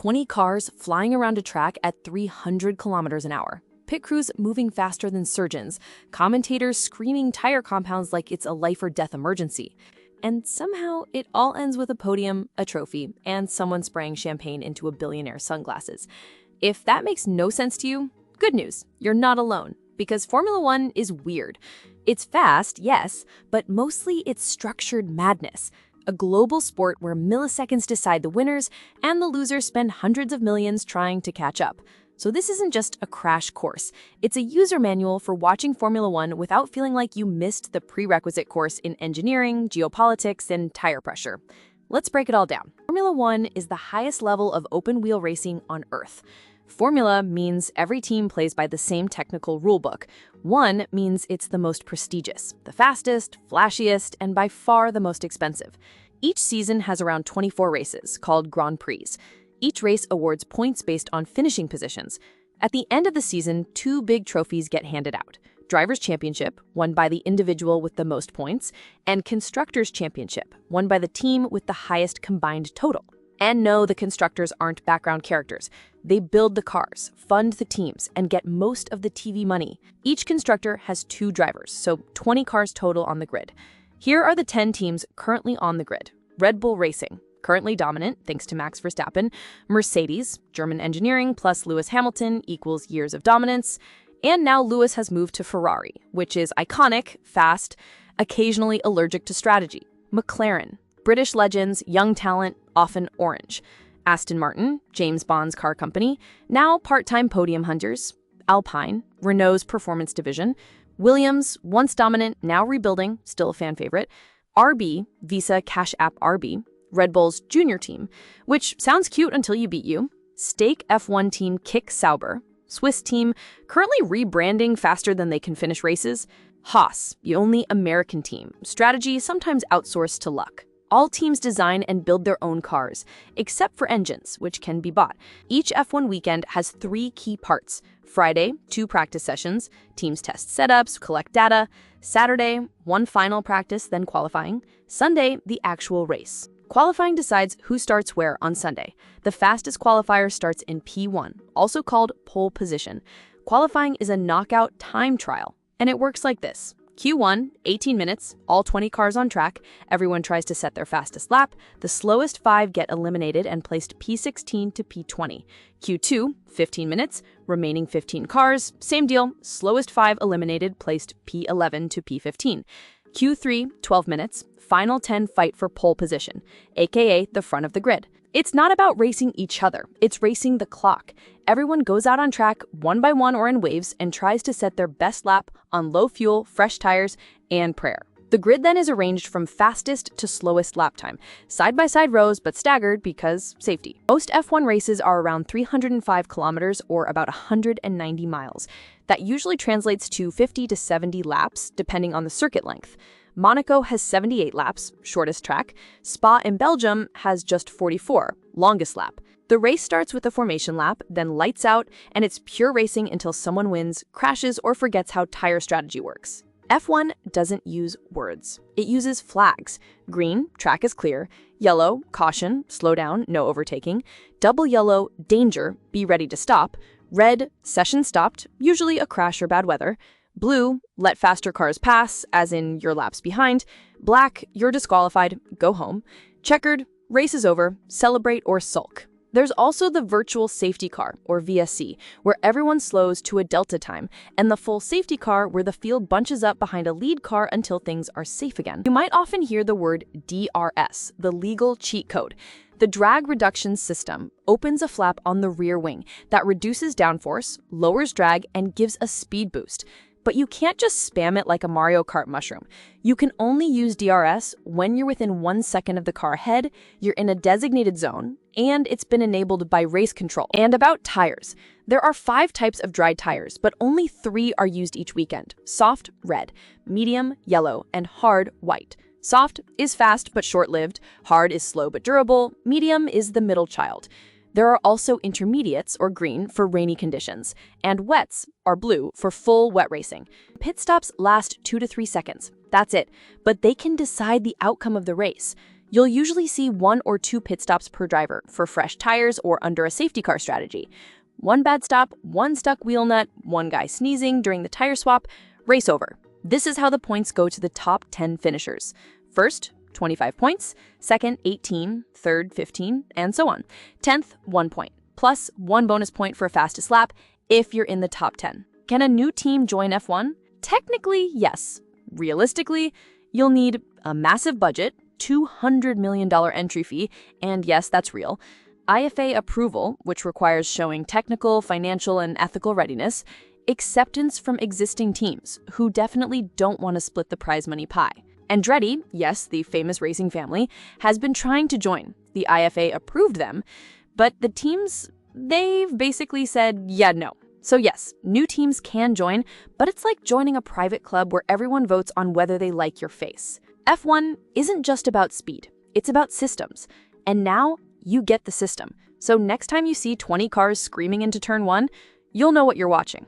20 cars flying around a track at 300 kilometers an hour. Pit crews moving faster than surgeons, commentators screaming tire compounds like it's a life or death emergency. And somehow it all ends with a podium, a trophy, and someone spraying champagne into a billionaire's sunglasses. If that makes no sense to you, good news, you're not alone, because Formula One is weird. It's fast, yes, but mostly it's structured madness. A global sport where milliseconds decide the winners and the losers spend hundreds of millions trying to catch up. So this isn't just a crash course. It's a user manual for watching Formula One without feeling like you missed the prerequisite course in engineering, geopolitics, and tire pressure. Let's break it all down. Formula One is the highest level of open-wheel racing on Earth. Formula means every team plays by the same technical rulebook. One means it's the most prestigious, the fastest, flashiest, and by far the most expensive. Each season has around 24 races, called Grand Prix. Each race awards points based on finishing positions. At the end of the season, two big trophies get handed out. Drivers' Championship, won by the individual with the most points, and Constructors' Championship, won by the team with the highest combined total. And no, the constructors aren't background characters. They build the cars, fund the teams, and get most of the TV money. Each constructor has 2 drivers, so 20 cars total on the grid. Here are the 10 teams currently on the grid. Red Bull Racing, currently dominant thanks to Max Verstappen. Mercedes, German engineering plus Lewis Hamilton equals years of dominance. And now Lewis has moved to Ferrari, which is iconic, fast, occasionally allergic to strategy. McLaren, British legends, young talent, often orange. Aston Martin, James Bond's car company, now part-time podium hunters. Alpine, Renault's performance division. Williams, once dominant, now rebuilding, still a fan favorite. RB, Visa Cash App RB, Red Bull's junior team, which sounds cute until you beat you. Stake F1 team Kick Sauber, Swiss team, currently rebranding faster than they can finish races. Haas, the only American team, strategy sometimes outsourced to luck. All teams design and build their own cars, except for engines, which can be bought. Each F1 weekend has 3 key parts. Friday, 2 practice sessions, teams test setups, collect data. Saturday, 1 final practice, then qualifying. Sunday, the actual race. Qualifying decides who starts where on Sunday. The fastest qualifier starts in P1, also called pole position. Qualifying is a knockout time trial, and it works like this. Q1, 18 minutes, all 20 cars on track. Everyone tries to set their fastest lap. The slowest 5 get eliminated and placed P16 to P20. Q2, 15 minutes, remaining 15 cars. Same deal, slowest 5 eliminated, placed P11 to P15. Q3, 12 minutes, final 10 fight for pole position, aka the front of the grid. It's not about racing each other, it's racing the clock. Everyone goes out on track, one by one or in waves, and tries to set their best lap on low fuel, fresh tires, and prayer. The grid then is arranged from fastest to slowest lap time, side-by-side rows but staggered because safety. Most F1 races are around 305 kilometers or about 190 miles. That usually translates to 50 to 70 laps, depending on the circuit length. Monaco has 78 laps, shortest track. Spa in Belgium has just 44, longest lap. The race starts with a formation lap, then lights out, and it's pure racing until someone wins, crashes, or forgets how tire strategy works. F1 doesn't use words. It uses flags. Green, track is clear. Yellow, caution, slow down, no overtaking. Double yellow, danger, be ready to stop. Red, session stopped, usually a crash or bad weather. Blue, let faster cars pass, as in your laps behind. Black, you're disqualified, go home. Checkered, race is over, celebrate or sulk. There's also the virtual safety car, or VSC, where everyone slows to a delta time, and the full safety car where the field bunches up behind a lead car until things are safe again. You might often hear the word DRS, the legal cheat code. The drag reduction system opens a flap on the rear wing that reduces downforce, lowers drag, and gives a speed boost. But you can't just spam it like a Mario Kart mushroom. You can only use DRS when you're within 1 second of the car ahead, you're in a designated zone, and it's been enabled by race control. And about tires. There are 5 types of dry tires, but only 3 are used each weekend. Soft, red, medium, yellow, and hard, white. Soft is fast but short-lived, hard is slow but durable, medium is the middle child. There are also intermediates, or green, for rainy conditions, and wets, are blue, for full wet racing. Pit stops last 2 to 3 seconds. That's it, but they can decide the outcome of the race. You'll usually see 1 or 2 pit stops per driver for fresh tires or under a safety car strategy. One bad stop, one stuck wheel nut, one guy sneezing during the tire swap, race over. This is how the points go to the top 10 finishers. First, 25 points, second, 18, third, 15, and so on. 10th, 1 point, plus 1 bonus point for fastest lap if you're in the top 10. Can a new team join F1? Technically, yes. Realistically, you'll need a massive budget, $200 million entry fee, and yes, that's real. IFA approval, which requires showing technical, financial, and ethical readiness. Acceptance from existing teams, who definitely don't want to split the prize money pie. Andretti, yes, the famous racing family, has been trying to join. The IFA approved them, but the teams, they've basically said, yeah, no. So yes, new teams can join, but it's like joining a private club where everyone votes on whether they like your face. F1 isn't just about speed, it's about systems. And now you get the system. So next time you see 20 cars screaming into turn 1, you'll know what you're watching.